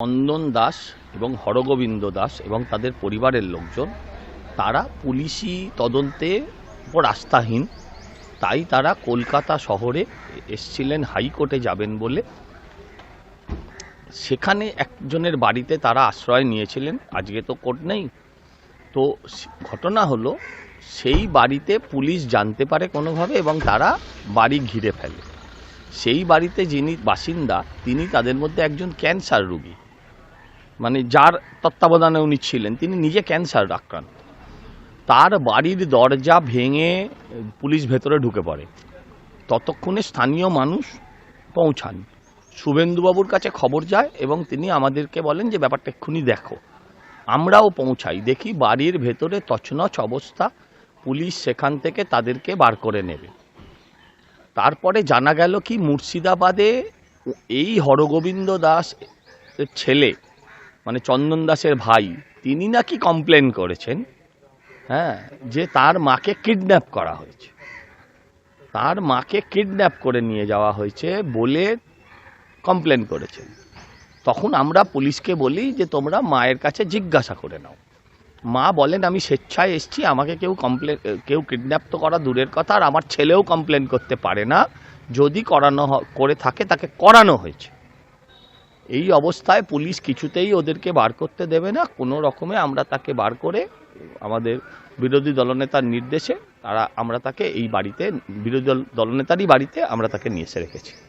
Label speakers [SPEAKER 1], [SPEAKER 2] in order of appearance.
[SPEAKER 1] চন্দন দাস এবং হরগোবিন্দ দাস এবং তাদের পরিবারের লোকজন তারা পুলিশি তদন্তে উপর আস্থাহীন, তাই তারা কলকাতা শহরে এসছিলেন হাইকোর্টে যাবেন বলে। সেখানে একজনের বাড়িতে তারা আশ্রয় নিয়েছিলেন। আজকে তো কোর্ট নেই, তো ঘটনা হলো সেই বাড়িতে পুলিশ জানতে পারে কোনোভাবে এবং তারা বাড়ি ঘিরে ফেলে। সেই বাড়িতে যিনি বাসিন্দা তিনি তাদের মধ্যে একজন ক্যান্সার রোগী, মানে যার তত্ত্বাবধানে উনি ছিলেন তিনি নিজে ক্যান্সার আক্রান্ত। তার বাড়ির দরজা ভেঙে পুলিশ ভেতরে ঢুকে পড়ে। ততক্ষণে স্থানীয় মানুষ পৌঁছান, শুভেন্দুবাবুর কাছে খবর যায় এবং তিনি আমাদেরকে বলেন যে ব্যাপারটা এক্ষুনি দেখো। আমরাও পৌঁছাই, দেখি বাড়ির ভেতরে তছনছ অবস্থা, পুলিশ সেখান থেকে তাদেরকে বার করে নেবে। তারপরে জানা গেল কি মুর্শিদাবাদে এই হরগোবিন্দ দাস ছেলে, মানে চন্দন দাসের ভাই, তিনি নাকি কমপ্লেন করেছেন, যে তার মাকে কিডন্যাপ করা হয়েছে, তার মাকে কিডন্যাপ করে নিয়ে যাওয়া হয়েছে বলে কমপ্লেন করেছেন। তখন আমরা পুলিশকে বলি যে তোমরা মায়ের কাছে জিজ্ঞাসা করে নাও। মা বলেন আমি স্বেচ্ছায় এসেছি, আমাকে কেউ কিডন্যাপ তো করা দূরের কথা, আর আমার ছেলেও কমপ্লেন করতে পারে না, যদি করে থাকে তাকে করানো হয়েছে। এই অবস্থায় পুলিশ কিছুতেই ওদেরকে বার করতে দেবে না। কোনো রকমে আমরা তাকে বার করে আমাদের বিরোধী দলনেতার নির্দেশে আমরা তাকে এই বাড়িতে, বিরোধী দলনেতারই বাড়িতে আমরা তাকে নিয়ে এসে রেখেছি।